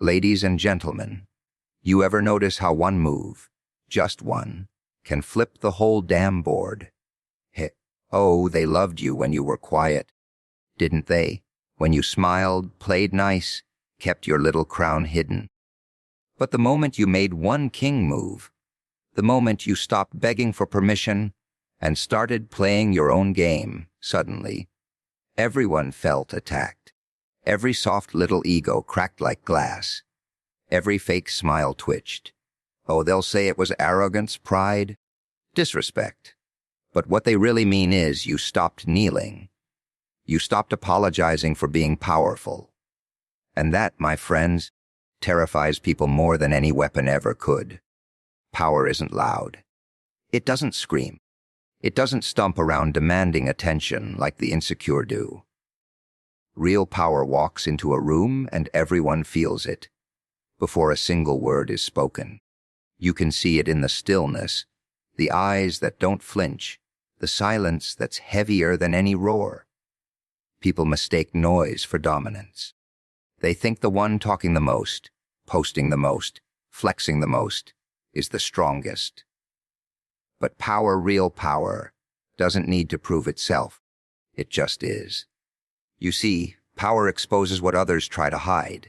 Ladies and gentlemen, you ever notice how one move, just one, can flip the whole damn board? Oh, they loved you when you were quiet, didn't they? When you smiled, played nice, kept your little crown hidden. But the moment you made one king move, the moment you stopped begging for permission and started playing your own game, suddenly, everyone felt attacked. Every soft little ego cracked like glass. Every fake smile twitched. Oh, they'll say it was arrogance, pride, disrespect. But what they really mean is you stopped kneeling. You stopped apologizing for being powerful. And that, my friends, terrifies people more than any weapon ever could. Power isn't loud. It doesn't scream. It doesn't stomp around demanding attention like the insecure do. Real power walks into a room and everyone feels it, before a single word is spoken. You can see it in the stillness, the eyes that don't flinch, the silence that's heavier than any roar. People mistake noise for dominance. They think the one talking the most, posting the most, flexing the most, is the strongest. But power, real power, doesn't need to prove itself. It just is. You see, power exposes what others try to hide.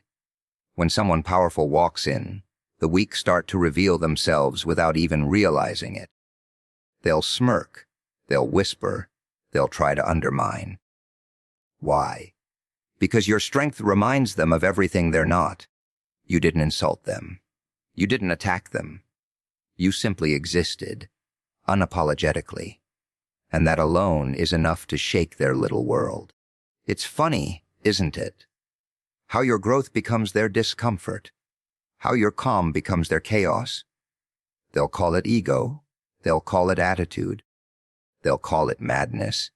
When someone powerful walks in, the weak start to reveal themselves without even realizing it. They'll smirk, they'll whisper, they'll try to undermine. Why? Because your strength reminds them of everything they're not. You didn't insult them. You didn't attack them. You simply existed, unapologetically. And that alone is enough to shake their little world. It's funny, isn't it? How your growth becomes their discomfort. How your calm becomes their chaos. They'll call it ego. They'll call it attitude. They'll call it madness.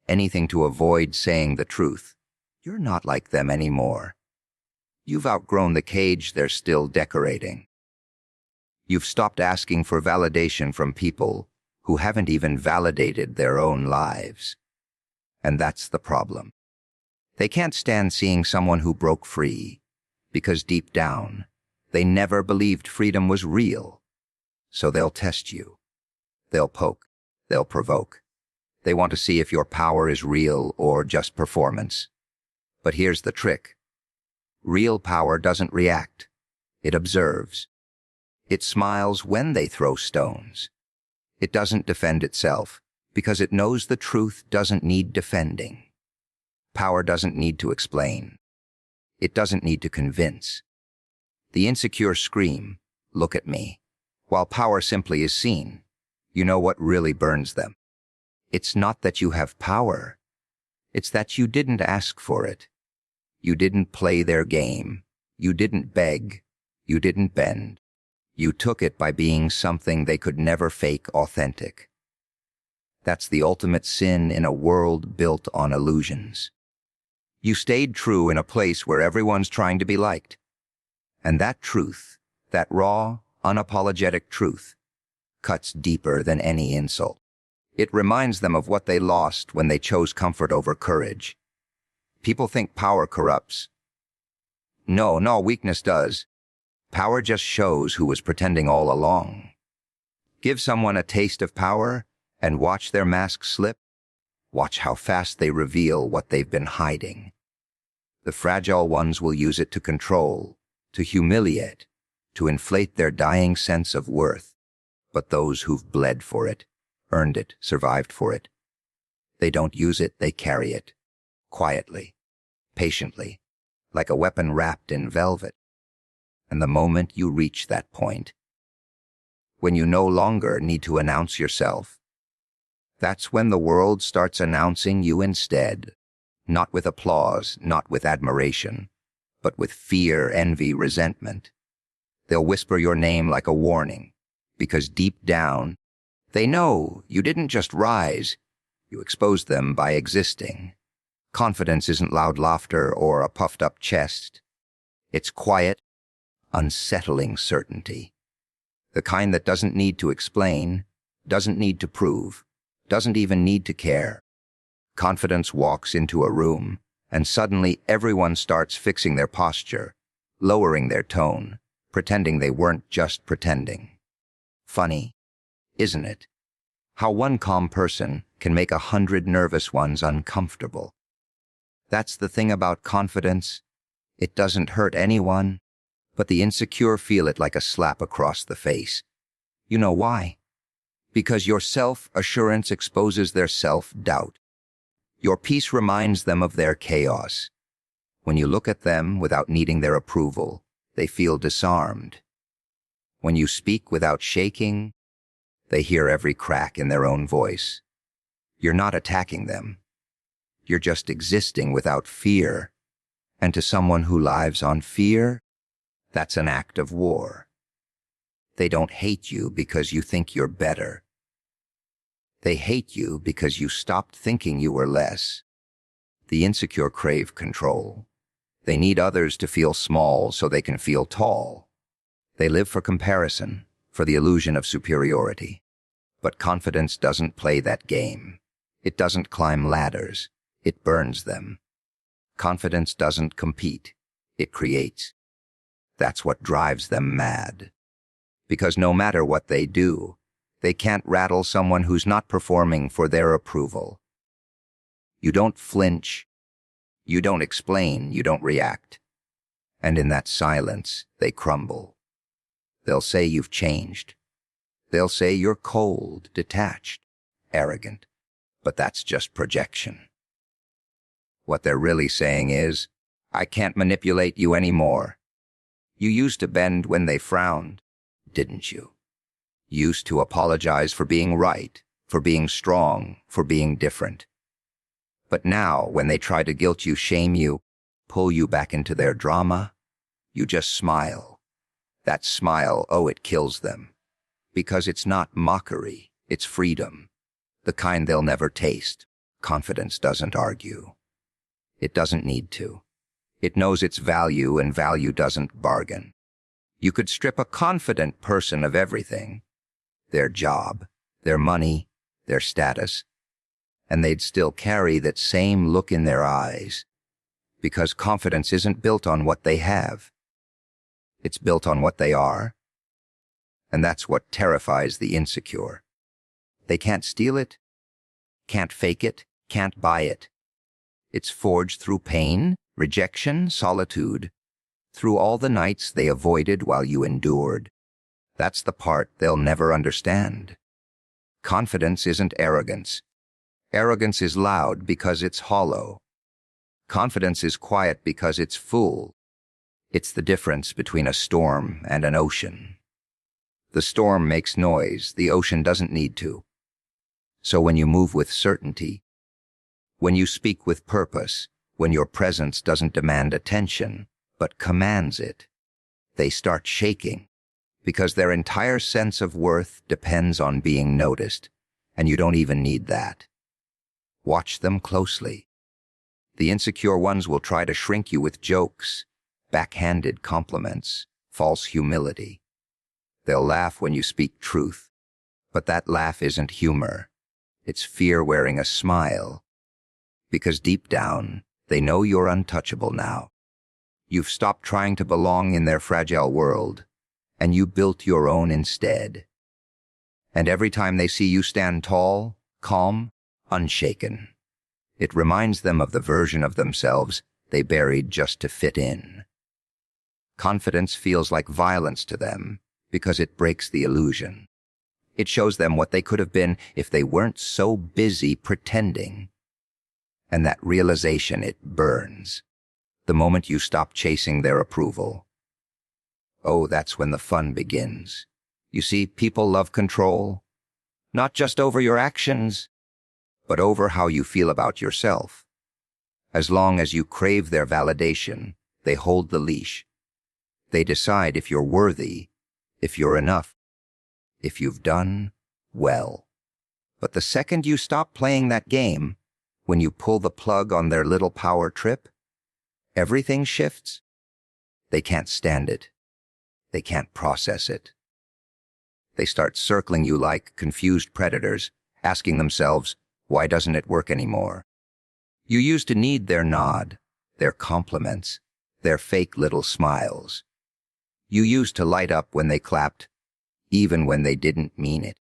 Anything to avoid saying the truth. You're not like them anymore. You've outgrown the cage they're still decorating. You've stopped asking for validation from people who haven't even validated their own lives. And that's the problem. They can't stand seeing someone who broke free, because deep down, they never believed freedom was real. So they'll test you. They'll poke. They'll provoke. They want to see if your power is real or just performance. But here's the trick. Real power doesn't react. It observes. It smiles when they throw stones. It doesn't defend itself, because it knows the truth doesn't need defending. Power doesn't need to explain. It doesn't need to convince. The insecure scream, "Look at me," while power simply is seen. You know what really burns them? It's not that you have power. It's that you didn't ask for it. You didn't play their game. You didn't beg. You didn't bend. You took it by being something they could never fake authentic. That's the ultimate sin in a world built on illusions. You stayed true in a place where everyone's trying to be liked. And that truth, that raw, unapologetic truth, cuts deeper than any insult. It reminds them of what they lost when they chose comfort over courage. People think power corrupts. No, weakness does. Power just shows who was pretending all along. Give someone a taste of power and watch their mask slip. Watch how fast they reveal what they've been hiding. The fragile ones will use it to control, to humiliate, to inflate their dying sense of worth. But those who've bled for it, earned it, survived for it, they don't use it, they carry it. Quietly, patiently, like a weapon wrapped in velvet. And the moment you reach that point, when you no longer need to announce yourself, that's when the world starts announcing you instead, not with applause, not with admiration, but with fear, envy, resentment. They'll whisper your name like a warning, because deep down, they know you didn't just rise, you exposed them by existing. Confidence isn't loud laughter or a puffed-up chest. It's quiet, unsettling certainty. The kind that doesn't need to explain, doesn't need to prove, doesn't even need to care. Confidence walks into a room, and suddenly everyone starts fixing their posture, lowering their tone, pretending they weren't just pretending. Funny, isn't it? How one calm person can make 100 nervous ones uncomfortable. That's the thing about confidence. It doesn't hurt anyone, but the insecure feel it like a slap across the face. You know why? Because your self-assurance exposes their self-doubt. Your peace reminds them of their chaos. When you look at them without needing their approval, they feel disarmed. When you speak without shaking, they hear every crack in their own voice. You're not attacking them. You're just existing without fear. And to someone who lives on fear, that's an act of war. They don't hate you because you think you're better. They hate you because you stopped thinking you were less. The insecure crave control. They need others to feel small so they can feel tall. They live for comparison, for the illusion of superiority. But confidence doesn't play that game. It doesn't climb ladders. It burns them. Confidence doesn't compete. It creates. That's what drives them mad. Because no matter what they do, they can't rattle someone who's not performing for their approval. You don't flinch. You don't explain. You don't react. And in that silence, they crumble. They'll say you've changed. They'll say you're cold, detached, arrogant. But that's just projection. What they're really saying is, I can't manipulate you anymore. You used to bend when they frowned, didn't you? Used to apologize for being right, for being strong, for being different. But now, when they try to guilt you, shame you, pull you back into their drama, you just smile. That smile, it kills them. Because it's not mockery, it's freedom. The kind they'll never taste. Confidence doesn't argue. It doesn't need to. It knows its value, and value doesn't bargain. You could strip a confident person of everything. Their job, their money, their status, and they'd still carry that same look in their eyes. Because confidence isn't built on what they have. It's built on what they are. And that's what terrifies the insecure. They can't steal it, can't fake it, can't buy it. It's forged through pain, rejection, solitude, through all the nights they avoided while you endured. That's the part they'll never understand. Confidence isn't arrogance. Arrogance is loud because it's hollow. Confidence is quiet because it's full. It's the difference between a storm and an ocean. The storm makes noise, the ocean doesn't need to. So when you move with certainty, when you speak with purpose, when your presence doesn't demand attention, but commands it, they start shaking, because their entire sense of worth depends on being noticed, and you don't even need that. Watch them closely. The insecure ones will try to shrink you with jokes, backhanded compliments, false humility. They'll laugh when you speak truth, but that laugh isn't humor. It's fear wearing a smile. Because deep down, they know you're untouchable now. You've stopped trying to belong in their fragile world, and you built your own instead. And every time they see you stand tall, calm, unshaken, it reminds them of the version of themselves they buried just to fit in. Confidence feels like violence to them because it breaks the illusion. It shows them what they could have been if they weren't so busy pretending. And that realization, it burns. The moment you stop chasing their approval. That's when the fun begins. You see, people love control. Not just over your actions, but over how you feel about yourself. As long as you crave their validation, they hold the leash. They decide if you're worthy, if you're enough, if you've done well. But the second you stop playing that game, when you pull the plug on their little power trip, everything shifts. They can't stand it. They can't process it. They start circling you like confused predators, asking themselves, why doesn't it work anymore? You used to need their nod, their compliments, Their fake little smiles. You used to light up when they clapped, even when they didn't mean it.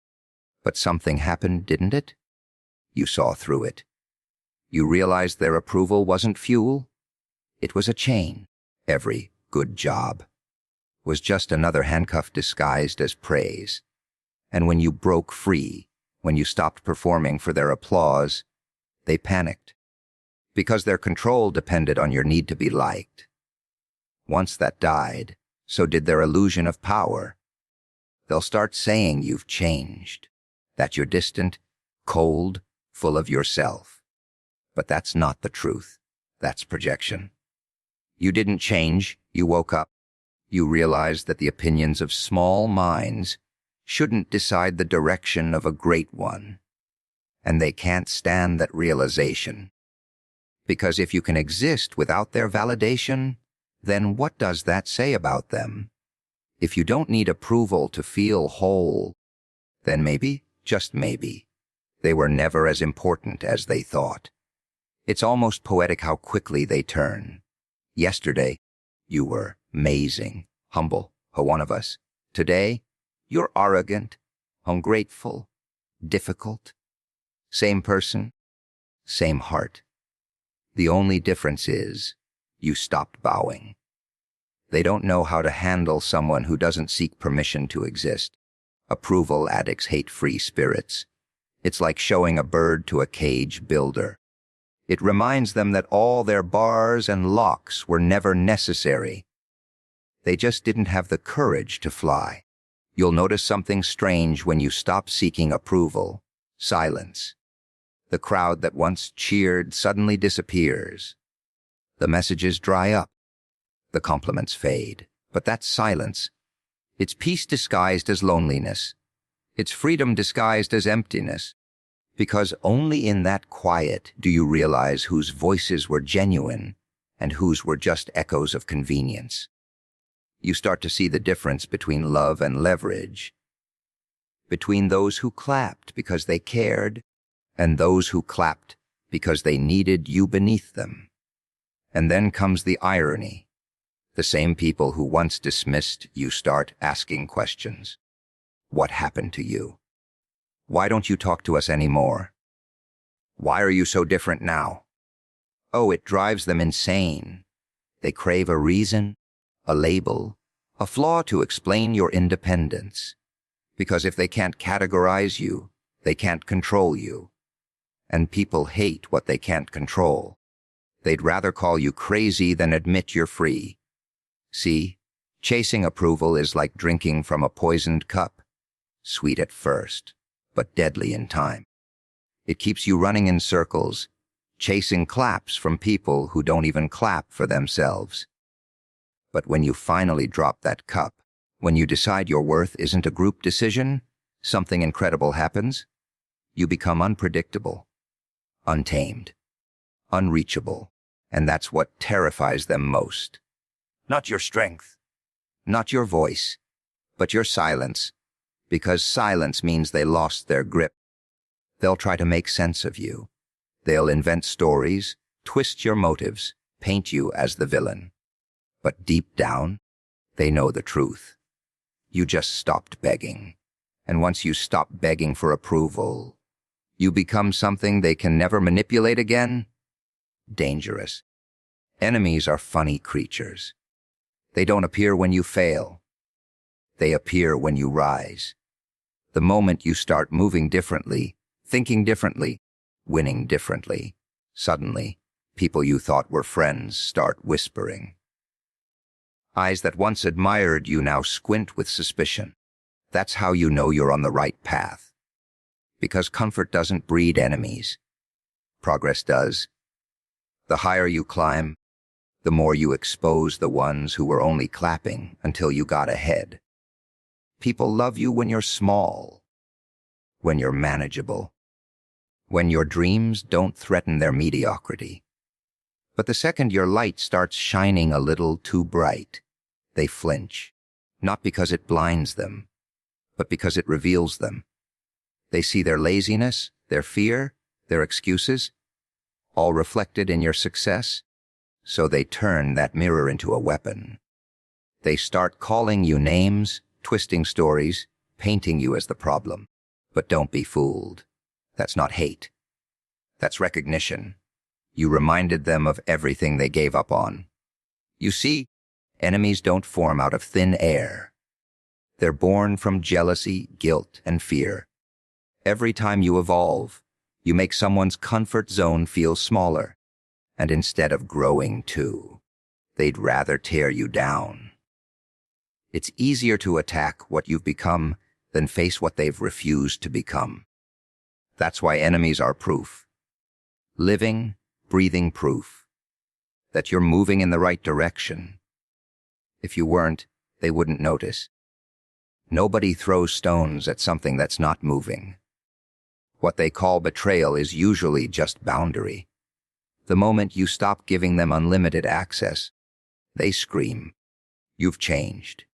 But something happened, didn't it? You saw through it. You realized their approval wasn't fuel. It was a chain. Every good job was just another handcuff disguised as praise. And when you broke free, when you stopped performing for their applause, they panicked. Because their control depended on your need to be liked. Once that died, so did their illusion of power. They'll start saying you've changed, that you're distant, cold, full of yourself. But that's not the truth. That's projection. You didn't change. You woke up. You realized that the opinions of small minds shouldn't decide the direction of a great one. And they can't stand that realization. Because if you can exist without their validation, then what does that say about them? If you don't need approval to feel whole, then maybe, just maybe, they were never as important as they thought. It's almost poetic how quickly they turn. Yesterday, you were amazing, humble, one of us. Today, you're arrogant, ungrateful, difficult. Same person, same heart. The only difference is, you stopped bowing. They don't know how to handle someone who doesn't seek permission to exist. Approval addicts hate free spirits. It's like showing a bird to a cage builder. It reminds them that all their bars and locks were never necessary. They just didn't have the courage to fly. You'll notice something strange when you stop seeking approval. Silence. The crowd that once cheered suddenly disappears. The messages dry up. The compliments fade. But that's silence. It's peace disguised as loneliness. It's freedom disguised as emptiness. Because only in that quiet do you realize whose voices were genuine and whose were just echoes of convenience. You start to see the difference between love and leverage. Between those who clapped because they cared and those who clapped because they needed you beneath them. And then comes the irony. The same people who once dismissed you start asking questions. What happened to you? Why don't you talk to us anymore? Why are you so different now? Oh, it drives them insane. They crave a reason, a label, a flaw to explain your independence. Because if they can't categorize you, they can't control you. And people hate what they can't control. They'd rather call you crazy than admit you're free. See, chasing approval is like drinking from a poisoned cup. Sweet at first, but deadly in time. It keeps you running in circles, chasing claps from people who don't even clap for themselves. But when you finally drop that cup, when you decide your worth isn't a group decision, something incredible happens. You become unpredictable, untamed, unreachable, and that's what terrifies them most. Not your strength, not your voice, but your silence, because silence means they lost their grip. They'll try to make sense of you. They'll invent stories, twist your motives, paint you as the villain. But deep down, they know the truth. You just stopped begging. And once you stop begging for approval, you become something they can never manipulate again. Dangerous. Enemies are funny creatures. They don't appear when you fail. They appear when you rise. The moment you start moving differently, thinking differently, winning differently, suddenly, people you thought were friends start whispering. Eyes that once admired you now squint with suspicion. That's how you know you're on the right path. Because comfort doesn't breed enemies. Progress does. The higher you climb, the more you expose the ones who were only clapping until you got ahead. People love you when you're small, when you're manageable, when your dreams don't threaten their mediocrity. But the second your light starts shining a little too bright, they flinch, not because it blinds them, but because it reveals them. They see their laziness, their fear, their excuses, all reflected in your success. So they turn that mirror into a weapon. They start calling you names, twisting stories, painting you as the problem. But don't be fooled. That's not hate. That's recognition. You reminded them of everything they gave up on. You see, enemies don't form out of thin air. They're born from jealousy, guilt, and fear. Every time you evolve, you make someone's comfort zone feel smaller. And instead of growing too, they'd rather tear you down. It's easier to attack what you've become than face what they've refused to become. That's why enemies are proof. Living, breathing proof that you're moving in the right direction. If you weren't, they wouldn't notice. Nobody throws stones at something that's not moving. What they call betrayal is usually just boundary. The moment you stop giving them unlimited access, they scream, "You've changed."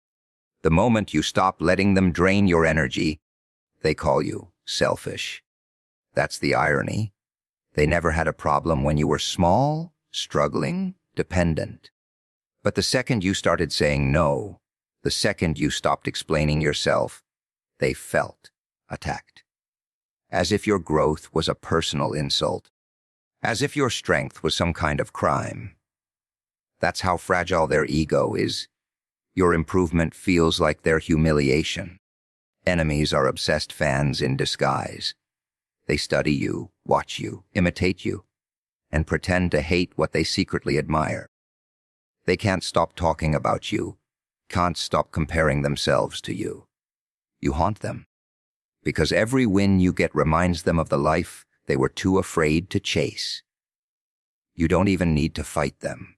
The moment you stop letting them drain your energy, they call you selfish. That's the irony. They never had a problem when you were small, struggling, dependent. But the second you started saying no, the second you stopped explaining yourself, they felt attacked. As if your growth was a personal insult. As if your strength was some kind of crime. That's how fragile their ego is. Your improvement feels like their humiliation. Enemies are obsessed fans in disguise. They study you, watch you, imitate you, and pretend to hate what they secretly admire. They can't stop talking about you, can't stop comparing themselves to you. You haunt them, because every win you get reminds them of the life they were too afraid to chase. You don't even need to fight them.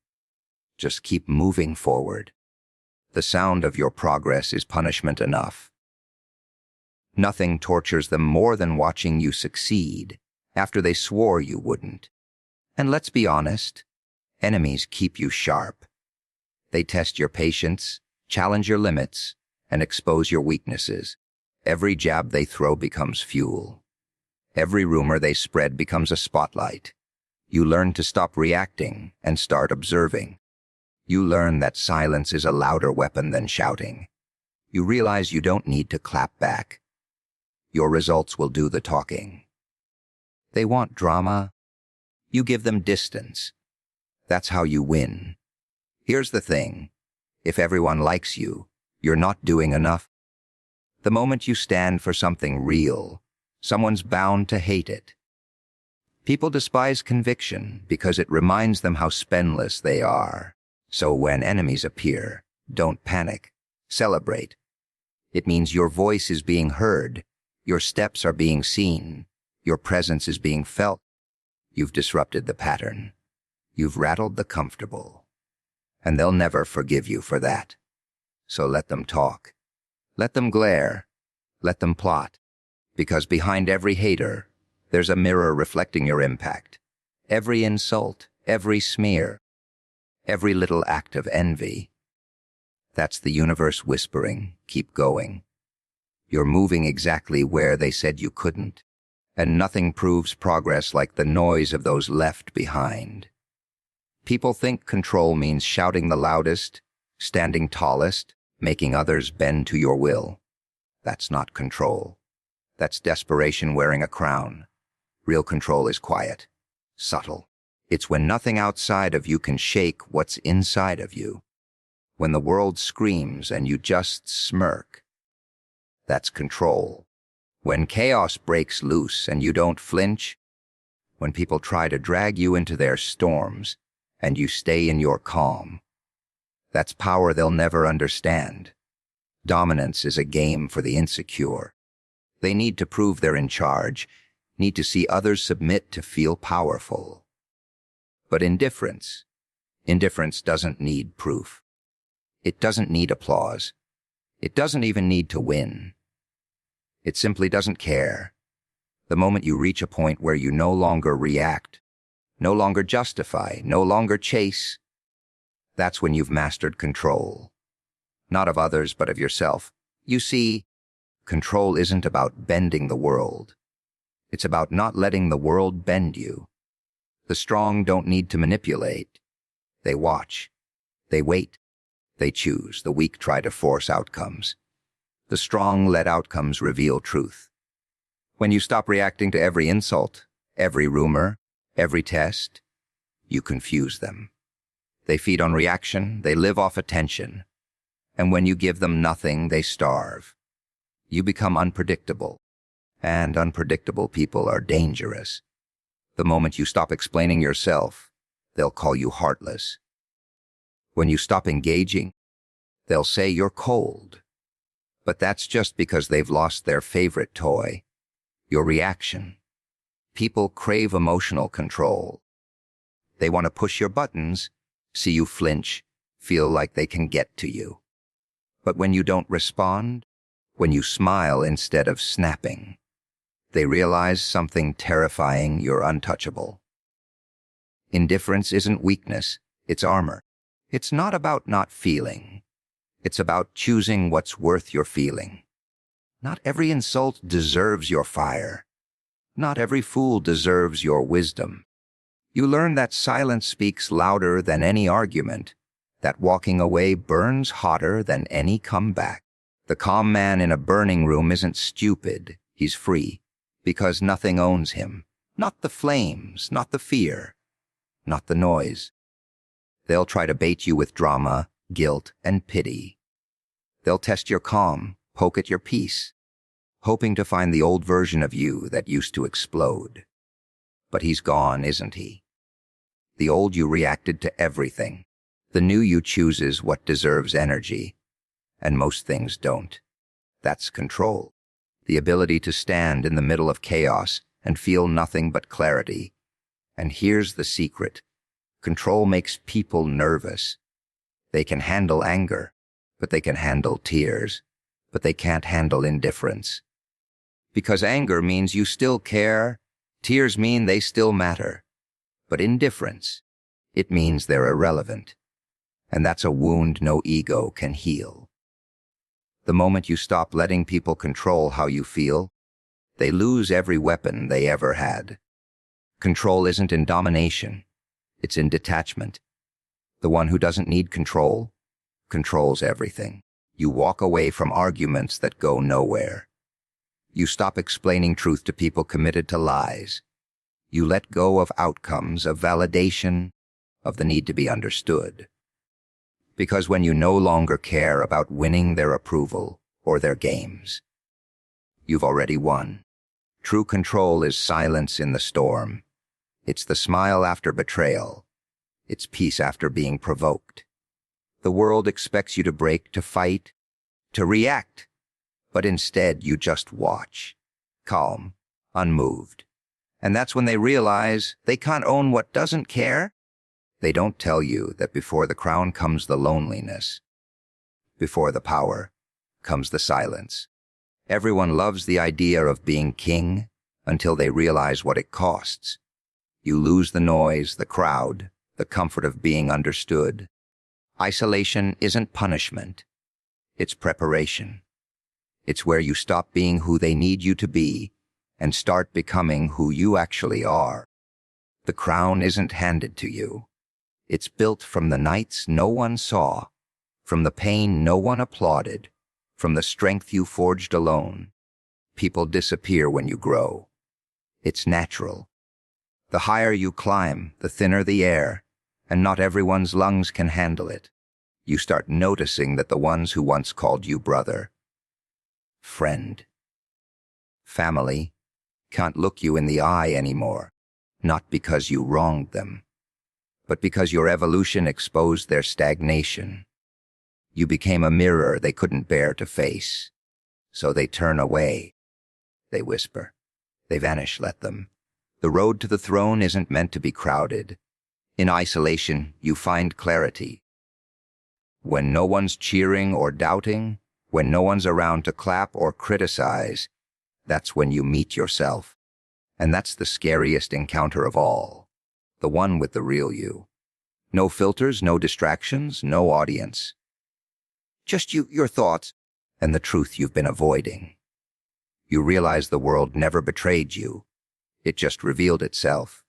Just keep moving forward. The sound of your progress is punishment enough. Nothing tortures them more than watching you succeed after they swore you wouldn't. And let's be honest, enemies keep you sharp. They test your patience, challenge your limits, and expose your weaknesses. Every jab they throw becomes fuel. Every rumor they spread becomes a spotlight. You learn to stop reacting and start observing. You learn that silence is a louder weapon than shouting. You realize you don't need to clap back. Your results will do the talking. They want drama. You give them distance. That's how you win. Here's the thing. If everyone likes you, you're not doing enough. The moment you stand for something real, someone's bound to hate it. People despise conviction because it reminds them how spendless they are. So when enemies appear, don't panic. Celebrate. It means your voice is being heard, your steps are being seen, your presence is being felt. You've disrupted the pattern. You've rattled the comfortable. And they'll never forgive you for that. So let them talk. Let them glare. Let them plot. Because behind every hater, there's a mirror reflecting your impact. Every insult, every smear, every little act of envy. That's the universe whispering, keep going. You're moving exactly where they said you couldn't. And nothing proves progress like the noise of those left behind. People think control means shouting the loudest, standing tallest, making others bend to your will. That's not control. That's desperation wearing a crown. Real control is quiet, subtle. It's when nothing outside of you can shake what's inside of you. When the world screams and you just smirk. That's control. When chaos breaks loose and you don't flinch. When people try to drag you into their storms and you stay in your calm. That's power they'll never understand. Dominance is a game for the insecure. They need to prove they're in charge, need to see others submit to feel powerful. But indifference doesn't need proof. It doesn't need applause. It doesn't even need to win. It simply doesn't care. The moment you reach a point where you no longer react, no longer justify, no longer chase, that's when you've mastered control. Not of others, but of yourself. You see, control isn't about bending the world. It's about not letting the world bend you. The strong don't need to manipulate. They watch. They wait. They choose. The weak try to force outcomes. The strong let outcomes reveal truth. When you stop reacting to every insult, every rumor, every test, you confuse them. They feed on reaction. They live off attention. And when you give them nothing, they starve. You become unpredictable. And unpredictable people are dangerous. The moment you stop explaining yourself, they'll call you heartless. When you stop engaging, they'll say you're cold. But that's just because they've lost their favorite toy, your reaction. People crave emotional control. They want to push your buttons, see you flinch, feel like they can get to you. But when you don't respond, when you smile instead of snapping, they realize something terrifying: you're untouchable. Indifference isn't weakness, it's armor. It's not about not feeling. It's about choosing what's worth your feeling. Not every insult deserves your fire. Not every fool deserves your wisdom. You learn that silence speaks louder than any argument, that walking away burns hotter than any comeback. The calm man in a burning room isn't stupid, he's free, because nothing owns him. Not the flames, not the fear, not the noise. They'll try to bait you with drama, guilt, and pity. They'll test your calm, poke at your peace, hoping to find the old version of you that used to explode. But he's gone, isn't he? The old you reacted to everything. The new you chooses what deserves energy, and most things don't. That's control. The ability to stand in the middle of chaos and feel nothing but clarity. And here's the secret. Control makes people nervous. They can handle anger, but they can handle tears, but they can't handle indifference. Because anger means you still care, tears mean they still matter. But indifference, it means they're irrelevant. And that's a wound no ego can heal. The moment you stop letting people control how you feel, they lose every weapon they ever had. Control isn't in domination, it's in detachment. The one who doesn't need control controls everything. You walk away from arguments that go nowhere. You stop explaining truth to people committed to lies. You let go of outcomes, of validation, of the need to be understood. Because when you no longer care about winning their approval or their games, you've already won. True control is silence in the storm. It's the smile after betrayal. It's peace after being provoked. The world expects you to break, to fight, to react, but instead you just watch, calm, unmoved. And that's when they realize they can't own what doesn't care. They don't tell you that before the crown comes the loneliness. Before the power comes the silence. Everyone loves the idea of being king until they realize what it costs. You lose the noise, the crowd, the comfort of being understood. Isolation isn't punishment. It's preparation. It's where you stop being who they need you to be and start becoming who you actually are. The crown isn't handed to you. It's built from the nights no one saw, from the pain no one applauded, from the strength you forged alone. People disappear when you grow. It's natural. The higher you climb, the thinner the air, and not everyone's lungs can handle it. You start noticing that the ones who once called you brother, friend, family, can't look you in the eye anymore, not because you wronged them, but because your evolution exposed their stagnation. You became a mirror they couldn't bear to face, so they turn away. They whisper. They vanish, let them. The road to the throne isn't meant to be crowded. In isolation, you find clarity. When no one's cheering or doubting, when no one's around to clap or criticize, that's when you meet yourself. And that's the scariest encounter of all, the one with the real you. No filters, no distractions, no audience. Just you, your thoughts, and the truth you've been avoiding. You realize the world never betrayed you. It just revealed itself.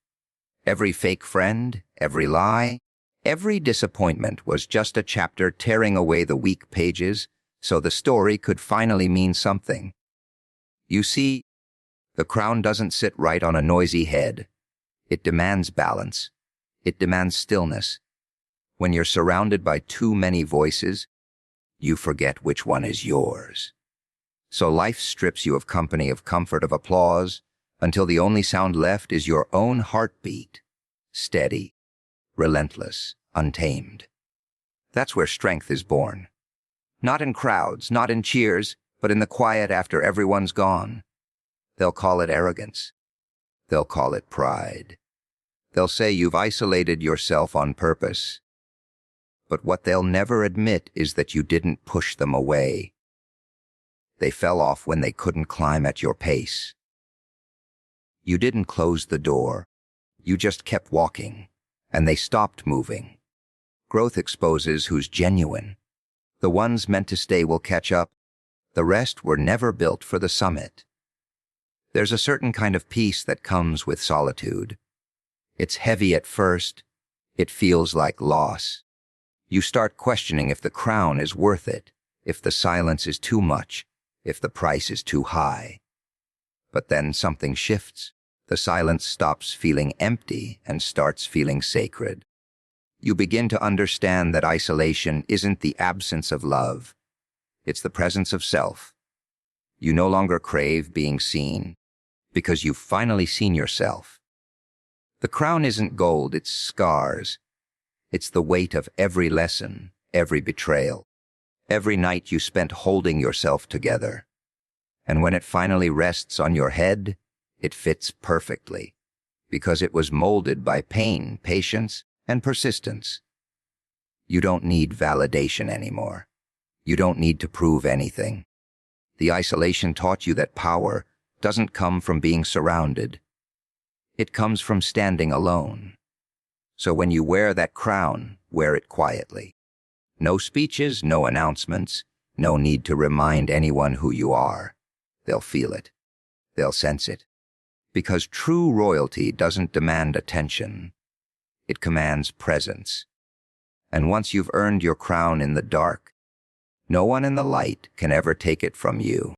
Every fake friend, every lie, Every disappointment was just a chapter tearing away the weak pages so the story could finally mean something. You see, the crown doesn't sit right on a noisy head. It demands balance. It demands stillness. When you're surrounded by too many voices, you forget which one is yours. So life strips you of company, of comfort, of applause, until the only sound left is your own heartbeat, steady, relentless, untamed. That's where strength is born. Not in crowds, not in cheers, but in the quiet after everyone's gone. They'll call it arrogance. They'll call it pride. They'll say you've isolated yourself on purpose. But what they'll never admit is that you didn't push them away. They fell off when they couldn't climb at your pace. You didn't close the door. You just kept walking, and they stopped moving. Growth exposes who's genuine. The ones meant to stay will catch up. The rest were never built for the summit. There's a certain kind of peace that comes with solitude. It's heavy at first. It feels like loss. You start questioning if the crown is worth it, if the silence is too much, if the price is too high. But then something shifts. The silence stops feeling empty and starts feeling sacred. You begin to understand that isolation isn't the absence of love. It's the presence of self. You no longer crave being seen, because you've finally seen yourself. The crown isn't gold, it's scars. It's the weight of every lesson, every betrayal, every night you spent holding yourself together. And when it finally rests on your head, it fits perfectly, because it was molded by pain, patience, and persistence. You don't need validation anymore. You don't need to prove anything. The isolation taught you that power doesn't come from being surrounded. It comes from standing alone. So when you wear that crown, wear it quietly. No speeches, no announcements, no need to remind anyone who you are. They'll feel it. They'll sense it. Because true royalty doesn't demand attention. It commands presence. And once you've earned your crown in the dark, no one in the light can ever take it from you.